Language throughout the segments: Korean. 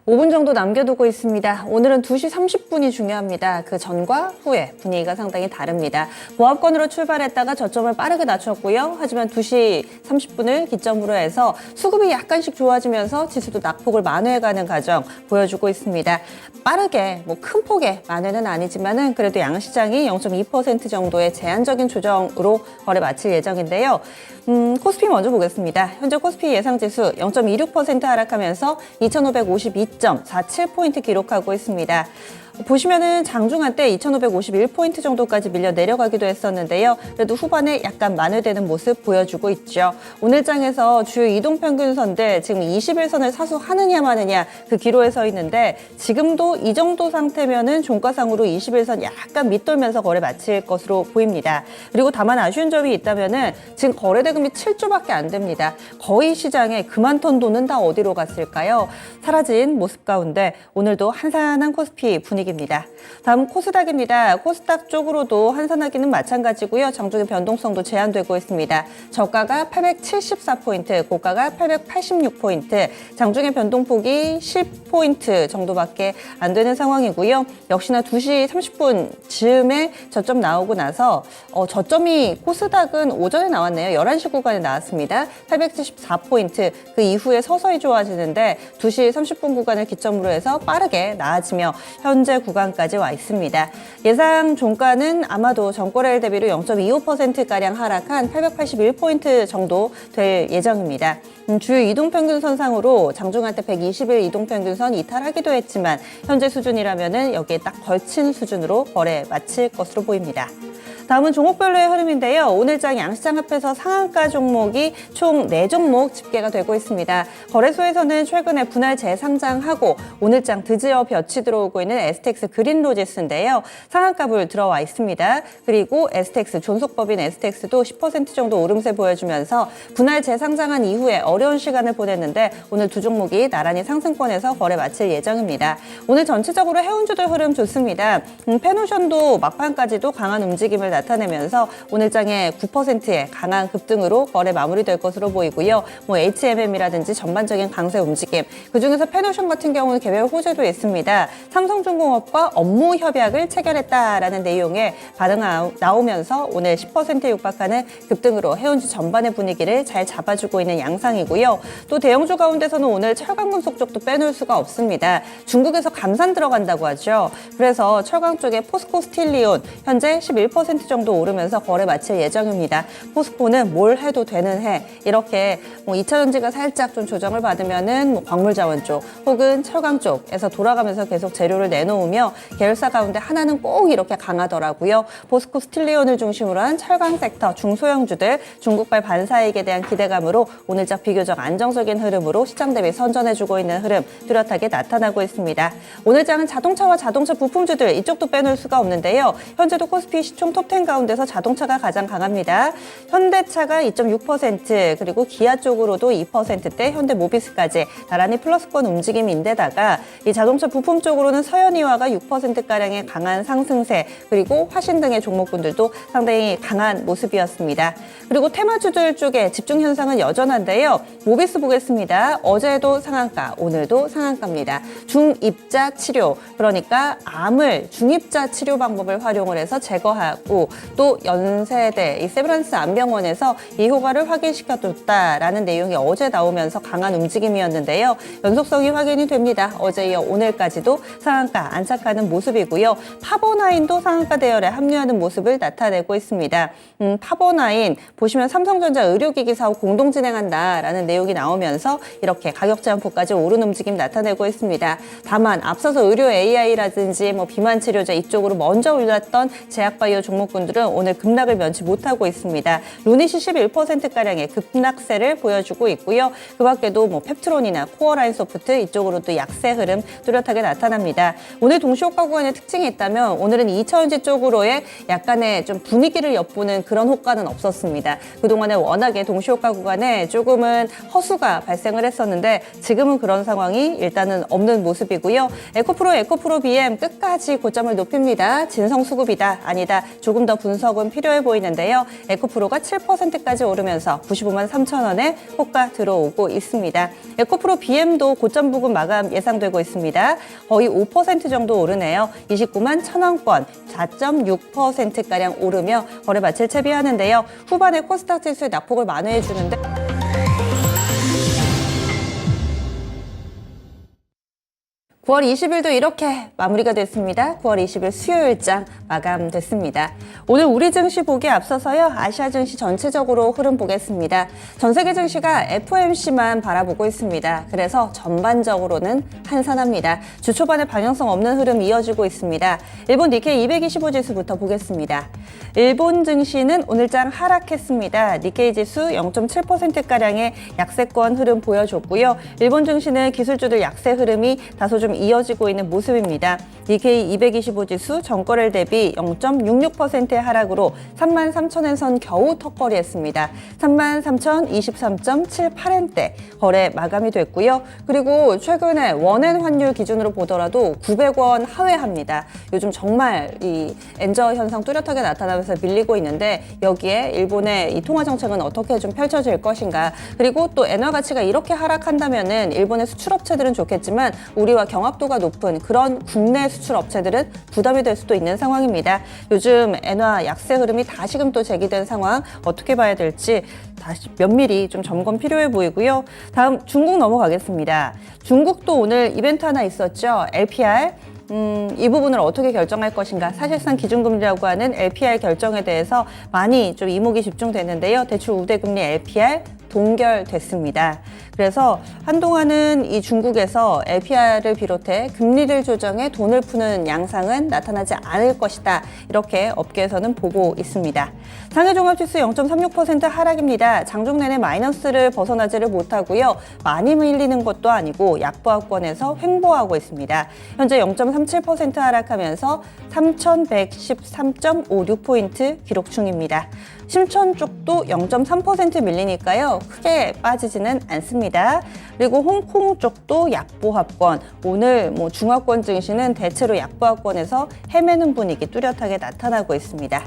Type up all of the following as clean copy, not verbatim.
5분 정도 남겨두고 있습니다. 오늘은 2시 30분이 중요합니다. 그 전과 후에 분위기가 상당히 다릅니다. 보합권으로 출발했다가 저점을 빠르게 낮췄고요. 하지만 2시 30분을 기점으로 해서 수급이 약간씩 좋아지면서 지수도 낙폭을 만회해가는 과정 보여주고 있습니다. 빠르게 큰 폭의 만회는 아니지만은 그래도 양시장이 0.2% 정도의 제한적인 조정으로 거래 마칠 예정인데요. 코스피 먼저 보겠습니다. 현재 코스피 예상지수 0.26% 하락하면서 2,552.47포인트 기록하고 있습니다. 보시면은 장중한 때 2,551포인트 정도까지 밀려 내려가기도 했었는데요. 그래도 후반에 약간 만회되는 모습 보여주고 있죠. 오늘 장에서 주요 이동평균선들 지금 21선을 사수하느냐 마느냐 그 기로에 서 있는데 지금도 이 정도 상태면은 종가상으로 21선 약간 밑돌면서 거래 마칠 것으로 보입니다. 그리고 다만 아쉬운 점이 있다면은 지금 거래대금이 7조밖에 안 됩니다. 거의 시장에 그만 턴 돈은 다 어디로 갔을까요? 사라진 모습 가운데 오늘도 한산한 코스피 분위기 입니다. 다음 코스닥입니다. 코스닥 쪽으로도 한산하기는 마찬가지고요. 장중의 변동성도 제한되고 있습니다. 저가가 874포인트, 고가가 886포인트, 장중의 변동폭이 10포인트 정도밖에 안 되는 상황이고요. 역시나 2시 30분 즈음에 저점 나오고 나서 저점이 코스닥은 오전에 나왔네요. 11시 구간에 나왔습니다. 874포인트, 그 이후에 서서히 좋아지는데 2시 30분 구간을 기점으로 해서 빠르게 나아지며 현재 구간까지 와 있습니다. 예상 종가는 아마도 전거래일 대비로 0.25%가량 하락한 881포인트 정도 될 예정입니다. 주요 이동평균선상으로 장중한 때 120일 이동평균선 이탈하기도 했지만 현재 수준이라면 여기에 딱 걸친 수준으로 거래 마칠 것으로 보입니다. 다음은 종목별로의 흐름인데요. 오늘장 양시장 앞에서 상한가 종목이 총 4종목 집계가 되고 있습니다. 거래소에서는 최근에 분할 재상장하고 오늘장 드디어 볕이 들어오고 있는 STX 그린로지스인데요. 상한가불 들어와 있습니다. 그리고 STX 존속법인 STX도 10% 정도 오름세 보여주면서 분할 재상장한 이후에 어려운 시간을 보냈는데 오늘 두 종목이 나란히 상승권에서 거래 마칠 예정입니다. 오늘 전체적으로 해운주들 흐름 좋습니다. 페노션도 막판까지도 강한 움직임을 나타내면서 오늘장에 9%의 강한 급등으로 거래 마무리될 것으로 보이고요. HMM이라든지 전반적인 강세 움직임, 그중에서 페노션 같은 경우는 개별 호재도 있습니다. 삼성중공업과 업무 협약을 체결했다라는 내용의 반응 나오면서 오늘 10%에 육박하는 급등으로 해운주 전반의 분위기를 잘 잡아주고 있는 양상이고요. 또 대형주 가운데서는 오늘 철강금속 쪽도 빼놓을 수가 없습니다. 중국에서 감산 들어간다고 하죠. 그래서 철강 쪽에 포스코 스틸리온 현재 11% 정도 오르면서 거래 마칠 예정입니다. 포스코는 뭘 해도 되는 해, 이렇게 2차전지가 살짝 좀 조정을 받으면은 광물자원 쪽 혹은 철강 쪽에서 돌아가면서 계속 재료를 내놓으며 계열사 가운데 하나는 꼭 이렇게 강하더라고요. 포스코 스틸리온을 중심으로 한 철강 섹터 중소형주들 중국발 반사이익에 대한 기대감으로 오늘장 비교적 안정적인 흐름으로 시장 대비 선전해주고 있는 흐름 뚜렷하게 나타나고 있습니다. 오늘장은 자동차와 자동차 부품주들 이쪽도 빼놓을 수가 없는데요. 현재도 코스피 시총 톱10 가운데서 자동차가 가장 강합니다. 현대차가 2.6%, 그리고 기아 쪽으로도 2%대, 현대모비스까지 나란히 플러스권 움직임인데다가 이 자동차 부품 쪽으로는 서현이와가 6%가량의 강한 상승세, 그리고 화신 등의 종목군들도 상당히 강한 모습이었습니다. 그리고 테마주들 쪽에 집중 현상은 여전한데요. 모비스 보겠습니다. 어제도 상한가, 오늘도 상한가입니다. 중입자 치료, 그러니까 암을 중입자 치료 방법을 활용을 해서 제거하고 또 연세대 이 세브란스 암병원에서 이 효과를 확인시켜줬다라는 내용이 어제 나오면서 강한 움직임이었는데요. 연속성이 확인이 됩니다. 어제 이어 오늘까지도 상한가 안착하는 모습이고요. 파버나인도 상한가 대열에 합류하는 모습을 나타내고 있습니다. 파버나인 보시면 삼성전자 의료기기 사업 공동 진행한다라는 내용이 나오면서 이렇게 가격 제한폭까지 오른 움직임 나타내고 있습니다. 다만 앞서서 의료 AI라든지 비만 치료제 이쪽으로 먼저 올랐던 제약바이오 종목군들은 오늘 급락을 면치 못하고 있습니다. 루닛이 11%가량의 급락세를 보여주고 있고요. 그 밖에도 펩트론이나 코어라인 소프트 이쪽으로도 약세 흐름 뚜렷하게 나타납니다. 오늘 동시효과 구간의 특징이 있다면 오늘은 2차전지 쪽으로의 약간의 좀 분위기를 엿보는 그런 효과는 없었습니다. 그동안에 워낙에 동시효과 구간에 조금은 허수가 발생을 했었는데 지금은 그런 상황이 일단은 없는 모습이고요. 에코프로 BM 끝까지 고점을 높입니다. 진성수급이다, 아니다, 조금 조금 더 분석은 필요해 보이는데요. 에코프로가 7%까지 오르면서 95만 3천 원에 호가 들어오고 있습니다. 에코프로 BM도 고점 부근 마감 예상되고 있습니다. 거의 5% 정도 오르네요. 29만 1천 원권 4.6%가량 오르며 거래 마칠 채비하는데요. 후반에 코스닥 지수의 낙폭을 만회해 주는데 9월 20일도 이렇게 마무리가 됐습니다. 9월 20일 수요일장 마감됐습니다. 오늘 우리 증시 보기에 앞서서요. 아시아 증시 전체적으로 흐름 보겠습니다. 전 세계 증시가 FOMC만 바라보고 있습니다. 그래서 전반적으로는 한산합니다. 주 초반에 방향성 없는 흐름 이어지고 있습니다. 일본 니케이 225 지수부터 보겠습니다. 일본 증시는 오늘장 하락했습니다. 니케이 지수 0.7%가량의 약세권 흐름 보여줬고요. 일본 증시는 기술주들 약세 흐름이 다소 좀 이어지고 있는 모습입니다. 니케이 225 지수 전거래일 대비 0.66%의 하락으로 33,000엔 겨우 턱걸이했습니다. 33,023.78엔대 거래 마감이 됐고요. 그리고 최근에 원엔 환율 기준으로 보더라도 900원 하회합니다. 요즘 정말 이 엔저 현상 뚜렷하게 나타나면서 밀리고 있는데 여기에 일본의 이 통화 정책은 어떻게 좀 펼쳐질 것인가. 그리고 또 엔화 가치가 이렇게 하락한다면은 일본의 수출업체들은 좋겠지만 우리와 경합도가 높은 그런 국내 수출 업체들은 부담이 될 수도 있는 상황입니다. 요즘 엔화 약세 흐름이 다시금 또 제기된 상황 어떻게 봐야 될지 다시 면밀히 좀 점검 필요해 보이고요. 다음 중국 넘어가겠습니다. 중국도 오늘 이벤트 하나 있었죠. LPR. 이 부분을 어떻게 결정할 것인가. 사실상 기준금리라고 하는 LPR 결정에 대해서 많이 좀 이목이 집중됐는데요. 대출 우대금리 LPR 동결됐습니다. 그래서 한동안은 이 중국에서 LPR을 비롯해 금리를 조정해 돈을 푸는 양상은 나타나지 않을 것이다. 이렇게 업계에서는 보고 있습니다. 상해종합지수 0.36% 하락입니다. 장중 내내 마이너스를 벗어나지를 못하고요. 많이 밀리는 것도 아니고 약보합권에서 횡보하고 있습니다. 현재 0.37% 하락하면서 3,113.56포인트 기록 중입니다. 심천 쪽도 0.3% 밀리니까요. 크게 빠지지는 않습니다. 그리고 홍콩 쪽도 약보합권. 오늘 중화권 증시는 대체로 약보합권에서 헤매는 분위기 뚜렷하게 나타나고 있습니다.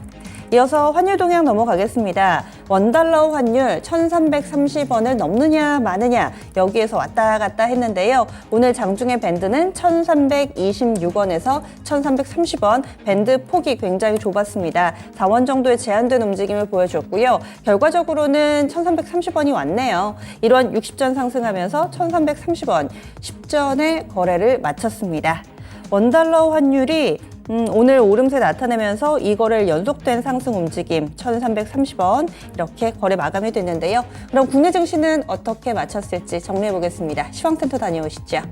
이어서 환율 동향 넘어가겠습니다. 원달러 환율 1,330원을 넘느냐 마느냐 여기에서 왔다 갔다 했는데요. 오늘 장중의 밴드는 1,326원에서 1,330원 밴드 폭이 굉장히 좁았습니다. 4원 정도의 제한된 움직임을 보여줬고요. 결과적으로는 1,330원이 왔네요. 1원 60전 상승하면서 1,330원 10전에 거래를 마쳤습니다. 원달러 환율이 오늘 오름세 나타내면서 이 거래일 연속된 상승 움직임 1,330원 이렇게 거래 마감이 됐는데요. 그럼 국내 증시는 어떻게 마쳤을지 정리해 보겠습니다. 시황센터 다녀오시죠.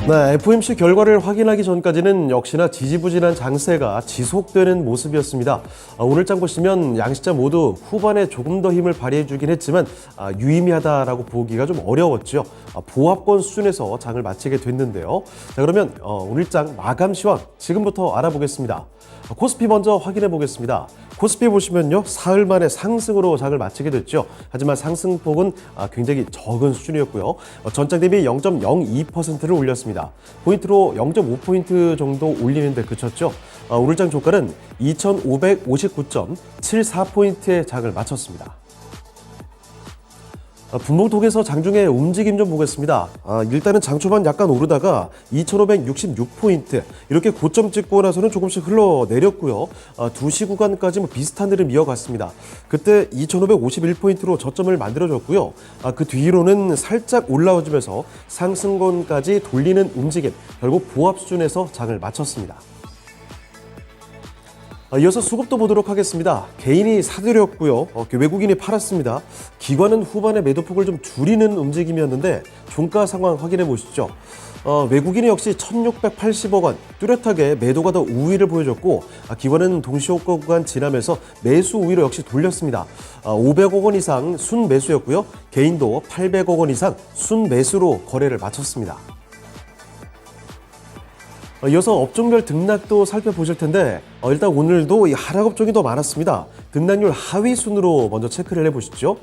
네, FOMC 결과를 확인하기 전까지는 역시나 지지부진한 장세가 지속되는 모습이었습니다. 오늘장 보시면 양시장 모두 후반에 조금 더 힘을 발휘해주긴 했지만 유의미하다라고 보기가 좀 어려웠죠. 보합권 수준에서 장을 마치게 됐는데요. 자, 그러면 오늘장 마감 시황 지금부터 알아보겠습니다. 코스피 먼저 확인해 보겠습니다. 코스피 보시면요, 사흘 만에 상승으로 장을 마치게 됐죠. 하지만 상승폭은 굉장히 적은 수준이었고요. 전장 대비 0.02%를 올렸습니다. 포인트로 0.5포인트 정도 올리는 데 그쳤죠. 오늘장 종가는 2,559.74포인트의 장을 마쳤습니다. 분봉통에서 장중에 움직임 좀 보겠습니다. 일단은 장 초반 약간 오르다가 2,566포인트 이렇게 고점 찍고 나서는 조금씩 흘러내렸고요. 2시 구간까지 비슷한 흐름 이어갔습니다. 그때 2,551포인트로 저점을 만들어줬고요. 그 뒤로는 살짝 올라와주면서 상승권까지 돌리는 움직임, 결국 보합 수준에서 장을 마쳤습니다. 이어서 수급도 보도록 하겠습니다. 개인이 사들였고요. 외국인이 팔았습니다. 기관은 후반에 매도폭을 좀 줄이는 움직임이었는데 종가 상황 확인해 보시죠. 외국인이 역시 1,680억 원 뚜렷하게 매도가 더 우위를 보여줬고 기관은 동시효과 구간 지나면서 매수 우위로 역시 돌렸습니다. 500억 원 이상 순매수였고요. 개인도 800억 원 이상 순매수로 거래를 마쳤습니다. 이어서 업종별 등락도 살펴보실 텐데 일단 오늘도 이 하락 업종이 더 많았습니다. 등락률 하위 순으로 먼저 체크를 해보시죠.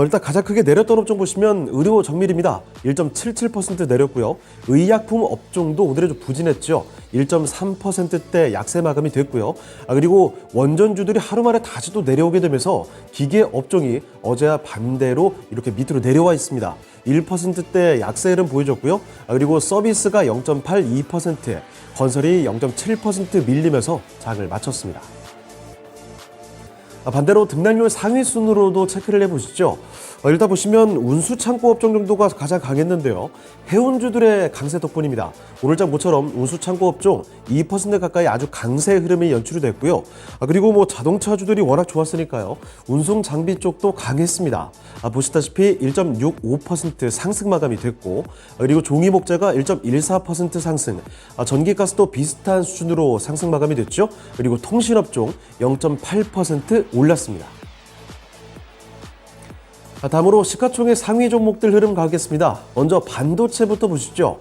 일단 가장 크게 내렸던 업종 보시면 의료 정밀입니다. 1.77% 내렸고요. 의약품 업종도 오늘은 좀 부진했죠. 1.3%대 약세 마감이 됐고요. 그리고 원전주들이 하루 만에 다시 또 내려오게 되면서 기계 업종이 어제와 반대로 이렇게 밑으로 내려와 있습니다. 1%대 약세 흐름 보여줬고요. 그리고 서비스가 0.82%, 건설이 0.7% 밀리면서 장을 마쳤습니다. 반대로 등락률 상위 순으로도 체크를 해보시죠. 일단 보시면 운수창고 업종 정도가 가장 강했는데요. 해운주들의 강세 덕분입니다. 오늘장 모처럼 운수창고 업종 2% 가까이 아주 강세 흐름이 연출이 됐고요. 그리고 자동차주들이 워낙 좋았으니까요. 운송 장비 쪽도 강했습니다. 보시다시피 1.65% 상승 마감이 됐고, 그리고 종이목재가 1.14% 상승, 전기가스도 비슷한 수준으로 상승 마감이 됐죠. 그리고 통신업종 0.8% 올랐습니다. 다음으로 시가총액 상위 종목들 흐름 가겠습니다. 먼저 반도체부터 보시죠.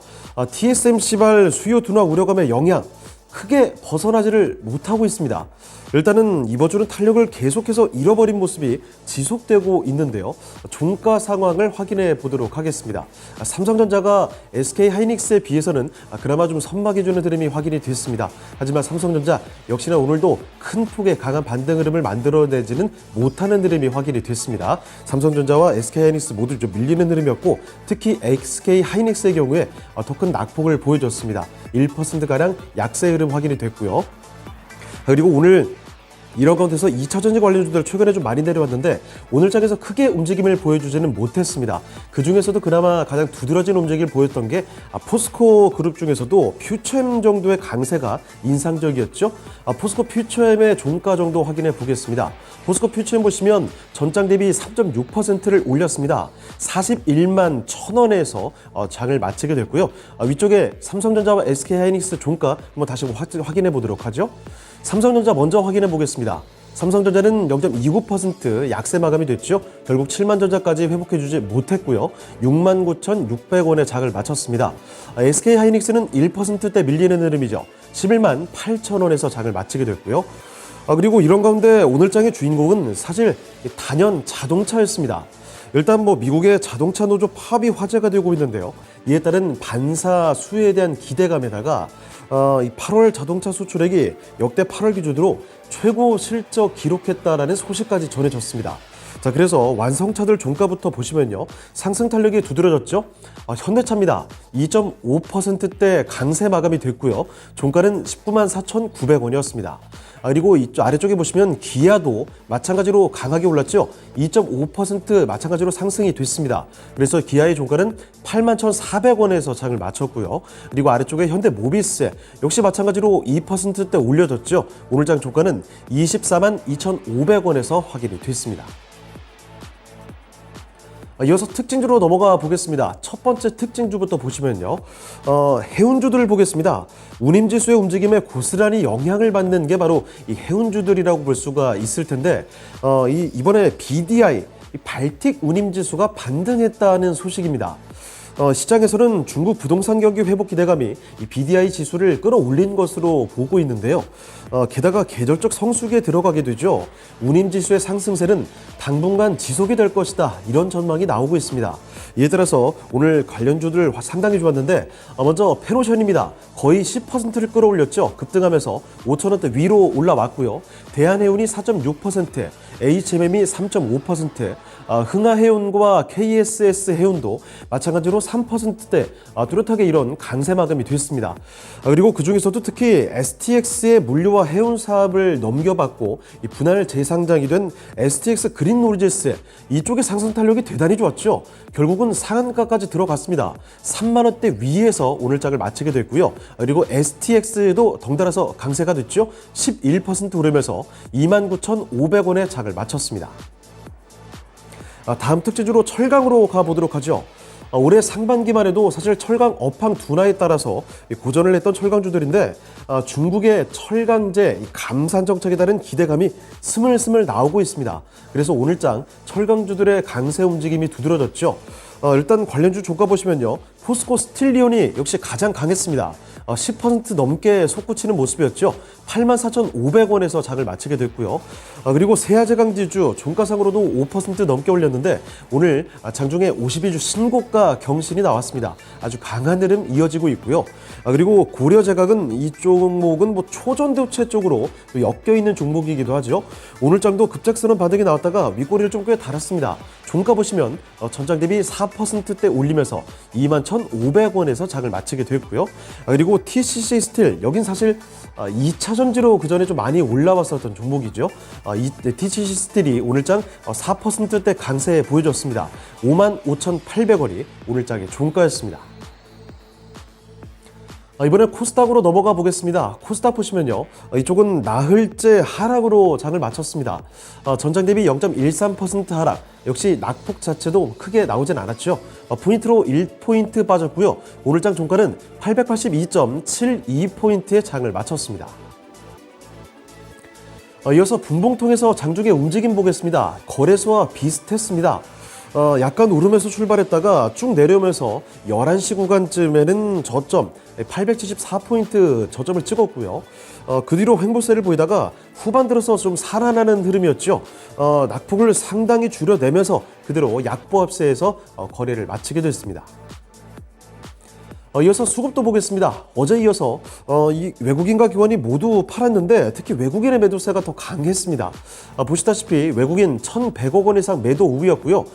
TSMC발 수요 둔화 우려감의 영향 크게 벗어나지를 못하고 있습니다. 일단은 이번 주는 탄력을 계속해서 잃어버린 모습이 지속되고 있는데요. 종가 상황을 확인해 보도록 하겠습니다. 삼성전자가 SK하이닉스에 비해서는 그나마 좀 선박해주는 흐름이 확인이 됐습니다. 하지만 삼성전자 역시나 오늘도 큰 폭의 강한 반등 흐름을 만들어내지는 못하는 흐름이 확인이 됐습니다. 삼성전자와 SK하이닉스 모두 좀 밀리는 흐름이었고, 특히 SK하이닉스의 경우에 더 큰 낙폭을 보여줬습니다. 1%가량 약세 흐름 확인이 됐고요. 그리고 오늘 이런 가운데서 2차전지 관련주들 최근에 좀 많이 내려왔는데 오늘 장에서 크게 움직임을 보여주지는 못했습니다. 그중에서도 그나마 가장 두드러진 움직임을 보였던 게 포스코 그룹 중에서도 퓨처엠 정도의 강세가 인상적이었죠. 포스코 퓨처엠의 종가 정도 확인해 보겠습니다. 포스코 퓨처엠 보시면 전장 대비 3.6%를 올렸습니다. 41만 1,000원에서 장을 마치게 됐고요. 위쪽에 삼성전자와 SK하이닉스 종가 한번 다시 확인해 보도록 하죠. 삼성전자 먼저 확인해 보겠습니다. 삼성전자는 0.29% 약세 마감이 됐죠. 결국 7만 전자까지 회복해주지 못했고요. 69,600원의 장을 마쳤습니다. SK하이닉스는 1%대 밀리는 흐름이죠. 11만 8,000원에서 장을 마치게 됐고요. 그리고 이런 가운데 오늘 장의 주인공은 사실 단연 자동차였습니다. 일단 미국의 자동차 노조 파업이 화제가 되고 있는데요. 이에 따른 반사 수혜에 대한 기대감에다가 이 8월 자동차 수출액이 역대 8월 기준으로 최고 실적 기록했다라는 소식까지 전해졌습니다. 자, 그래서 완성차들 종가부터 보시면요. 상승 탄력이 두드러졌죠. 현대차입니다. 2.5%대 강세 마감이 됐고요. 종가는 19만 4,900원이었습니다. 그리고 이쪽 아래쪽에 보시면 기아도 마찬가지로 강하게 올랐죠. 2.5% 마찬가지로 상승이 됐습니다. 그래서 기아의 종가는 8만 1,400원에서 장을 마쳤고요. 그리고 아래쪽에 현대모비스 역시 마찬가지로 2%대 올려졌죠. 오늘 장 종가는 24만 2,500원에서 확인이 됐습니다. 이어서 특징주로 넘어가 보겠습니다. 첫 번째 특징주부터 보시면요. 해운주들을 보겠습니다. 운임지수의 움직임에 고스란히 영향을 받는 게 바로 이 해운주들이라고 볼 수가 있을 텐데, 이번에 BDI, 발틱 운임지수가 반등했다는 소식입니다. 시장에서는 중국 부동산 경기 회복 기대감이 이 BDI 지수를 끌어올린 것으로 보고 있는데요. 게다가 계절적 성수기에 들어가게 되죠. 운임지수의 상승세는 당분간 지속이 될 것이다. 이런 전망이 나오고 있습니다. 이에 따라서 오늘 관련주들 상당히 좋았는데, 먼저 페로션입니다. 거의 10%를 끌어올렸죠. 급등하면서 5,000원대 위로 올라왔고요. 대한해운이 4.6%, HMM이 3.5%, 흥하해운과 KSS 해운도 마찬가지로 3%대 뚜렷하게 이런 강세 마감이 됐습니다. 그리고 그중에서도 특히 STX의 물류와 해운 사업을 넘겨받고 이 분할 재상장이 된 STX 그린노리지스 이쪽의 상승 탄력이 대단히 좋았죠. 결국은 상한가까지 들어갔습니다. 3만 원대 위에서 오늘 장을 마치게 됐고요. 그리고 STX도 덩달아서 강세가 됐죠. 11% 오르면서 29,500원의 장을 마쳤습니다. 다음 특징주로 철강으로 가보도록 하죠. 올해 상반기만 해도 사실 철강 업황 둔화에 따라서 고전을 했던 철강주들인데, 중국의 철강제 감산 정책에 따른 기대감이 스물스물 나오고 있습니다. 그래서 오늘장 철강주들의 강세 움직임이 두드러졌죠. 일단 관련주 종가 보시면요. 포스코 스틸리온이 역시 가장 강했습니다. 10% 넘게 솟구치는 모습이었죠. 84,500원에서 장을 마치게 됐고요. 그리고 세아제강지주 종가상으로도 5% 넘게 올렸는데 오늘 장중에 52주 신고가 경신이 나왔습니다. 아주 강한 흐름 이어지고 있고요. 그리고 고려제각은 이 종목은 초전도체 쪽으로 엮여있는 종목이기도 하죠. 오늘 장도 급작스러운 반등이 나왔다가 윗꼬리를 좀 꽤 달았습니다. 종가 보시면 전장 대비 4%대 올리면서 21,500원에서 장을 마치게 됐고요. 그리고 TCC 스틸, 여긴 사실 2차 전지로 그 전에 좀 많이 올라왔었던 종목이죠. 이 TCC 스틸이 오늘장 4%대 강세 보여줬습니다. 55,800원이 오늘장의 종가였습니다. 이번에 코스닥으로 넘어가 보겠습니다. 코스닥 보시면요. 이쪽은 나흘째 하락으로 장을 마쳤습니다. 전장 대비 0.13% 하락. 역시 낙폭 자체도 크게 나오진 않았죠. 포인트로 1포인트 빠졌고요. 오늘장 종가는 882.72포인트의 장을 마쳤습니다. 이어서 분봉통에서 장중의 움직임 보겠습니다. 거래소와 비슷했습니다. 약간 오르면서 출발했다가 쭉 내려오면서 11시 구간쯤에는 저점 874포인트 저점을 찍었고요. 그 뒤로 횡보세를 보이다가 후반 들어서 좀 살아나는 흐름이었죠. 낙폭을 상당히 줄여내면서 그대로 약보합세에서 거래를 마치게 됐습니다. 이어서 수급도 보겠습니다. 어제 이어서 이 외국인과 기관이 모두 팔았는데 특히 외국인의 매도세가 더 강했습니다. 보시다시피 외국인 1,100억 원 이상 매도 우위였고요.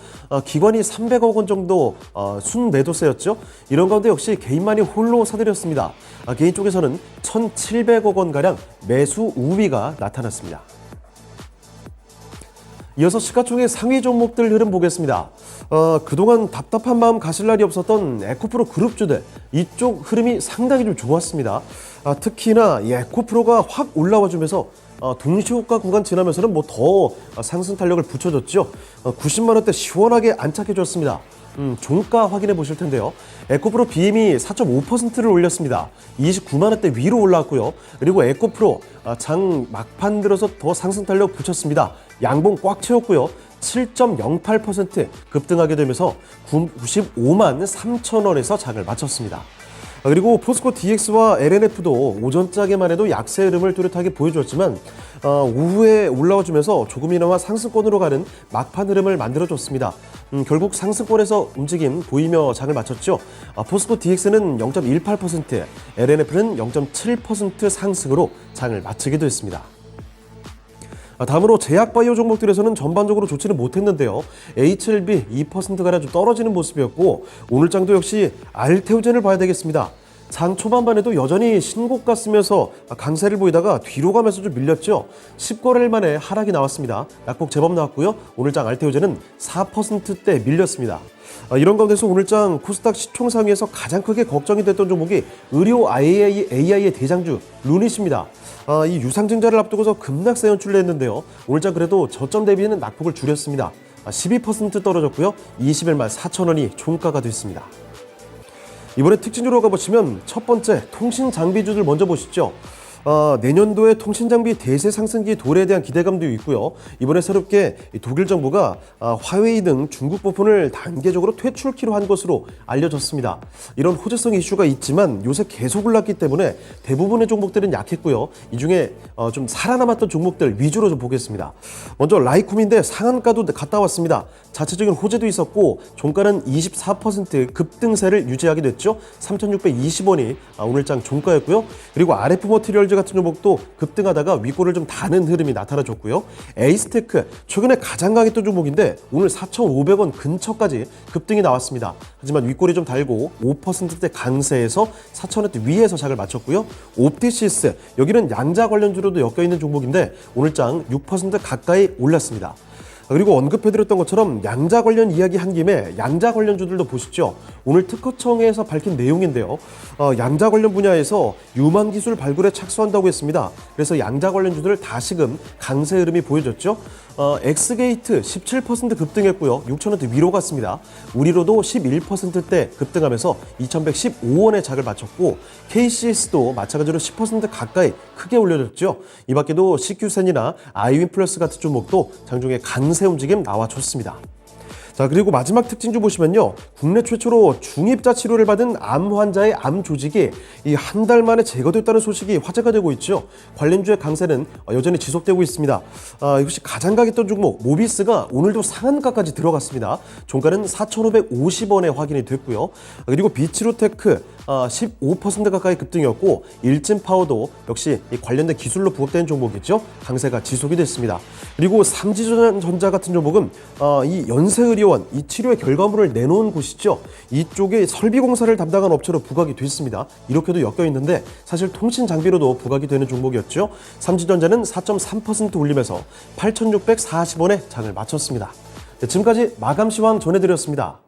기관이 300억 원 정도 순 매도세였죠. 이런 가운데 역시 개인만이 홀로 사들였습니다. 개인 쪽에서는 1,700억 원가량 매수 우위가 나타났습니다. 이어서 시가총액 상위 종목들 흐름 보겠습니다. 그동안 답답한 마음 가실 날이 없었던 에코프로 그룹주들, 이쪽 흐름이 상당히 좀 좋았습니다. 특히나 이 에코프로가 확 올라와주면서 동시호가 구간 지나면서는 더 상승 탄력을 붙여줬죠. 90만 원대 시원하게 안착해줬습니다. 종가 확인해 보실 텐데요. 에코프로 BM이 4.5%를 올렸습니다. 29만 원대 위로 올라왔고요. 그리고 에코프로 장 막판 들어서 더 상승 탄력 붙였습니다. 양봉 꽉 채웠고요. 7.08% 급등하게 되면서 95만 3천 원에서 장을 마쳤습니다. 그리고 포스코 DX와 LNF도 오전장에만 해도 약세 흐름을 뚜렷하게 보여줬지만 오후에 올라와주면서 조금이나마 상승권으로 가는 막판 흐름을 만들어줬습니다. 결국 상승권에서 움직임 보이며 장을 마쳤죠. 포스코 DX는 0.18%, LNF는 0.7% 상승으로 장을 마치기도 했습니다. 다음으로 제약바이오 종목들에서는 전반적으로 좋지는 못했는데요. HLB 2%가량 좀 떨어지는 모습이었고 오늘 장도 역시 알테오젠을 봐야 되겠습니다. 장 초반반에도 여전히 신고가 쓰면서 강세를 보이다가 뒤로 가면서 좀 밀렸죠. 10거래일 만에 하락이 나왔습니다. 낙폭 제법 나왔고요. 오늘 장 알테오젠은 4%대 밀렸습니다. 이런 가운데서 오늘 장 코스닥 시총 상위에서 가장 크게 걱정이 됐던 종목이 의료 AI의 대장주 루닛입니다. 이 유상증자를 앞두고서 급락세 연출을 했는데요. 오늘 장 그래도 저점 대비는 낙폭을 줄였습니다. 12% 떨어졌고요. 21만 4천 원이 종가가 됐습니다. 이번에 특징주로 가보시면 첫 번째 통신 장비주들 먼저 보시죠. 내년도에 통신장비 대세 상승기 도래에 대한 기대감도 있고요. 이번에 새롭게 독일 정부가 화웨이 등 중국 부품을 단계적으로 퇴출키로 한 것으로 알려졌습니다. 이런 호재성 이슈가 있지만 요새 계속 올랐기 때문에 대부분의 종목들은 약했고요. 이 중에 좀 살아남았던 종목들 위주로 좀 보겠습니다. 먼저 라이쿰인데 상한가도 갔다 왔습니다. 자체적인 호재도 있었고 종가는 24% 급등세를 유지하게 됐죠. 3,620원이 오늘장 종가였고요. 그리고 RF 머티리얼즈 같은 종목도 급등하다가 윗골을 좀 다는 흐름이 나타나줬고요. 에이스테크 최근에 가장 강했던 종목인데 오늘 4,500원 근처까지 급등이 나왔습니다. 하지만 윗골이 좀 달고 5%대 강세에서 4,000원대 위에서 장을 마쳤고요. 옵티시스 여기는 양자 관련주로도 엮여있는 종목인데 오늘장 6% 가까이 올랐습니다. 그리고 언급해드렸던 것처럼 양자 관련 이야기 한 김에 양자 관련주들도 보시죠. 오늘 특허청에서 밝힌 내용인데요. 양자 관련 분야에서 유망 기술 발굴에 착수한다고 했습니다. 그래서 양자 관련주들 다시금 강세 흐름이 보여졌죠. 엑스게이트 17% 급등했고요. 6,000원대 위로 갔습니다. 우리로도 11%대 급등하면서 2,115원의 작을 마쳤고 KCS도 마찬가지로 10% 가까이 크게 올려줬죠. 이 밖에도 CQ센이나 아이윈 플러스 같은 종목도 장중에 강세 움직임 나와줬습니다. 자, 그리고 마지막 특징 좀 보시면요. 국내 최초로 중입자 치료를 받은 암 환자의 암 조직이 이 한 달 만에 제거됐다는 소식이 화제가 되고 있죠. 관련주의 강세는 여전히 지속되고 있습니다. 이것이 가장 강했던 종목 모비스가 오늘도 상한가까지 들어갔습니다. 종가는 4,550원에 확인이 됐고요. 그리고 비치로테크 15% 가까이 급등이었고 일진파워도 역시 이 관련된 기술로 부각되는 종목이죠. 강세가 지속이 됐습니다. 그리고 삼지전자 같은 종목은 이 연세의료원 이 치료의 결과물을 내놓은 곳이죠. 이쪽에 설비공사를 담당한 업체로 부각이 됐습니다. 이렇게도 엮여 있는데 사실 통신 장비로도 부각이 되는 종목이었죠. 삼지전자는 4.3% 올리면서 8,640원에 장을 마쳤습니다. 네, 지금까지 마감 시황 전해드렸습니다.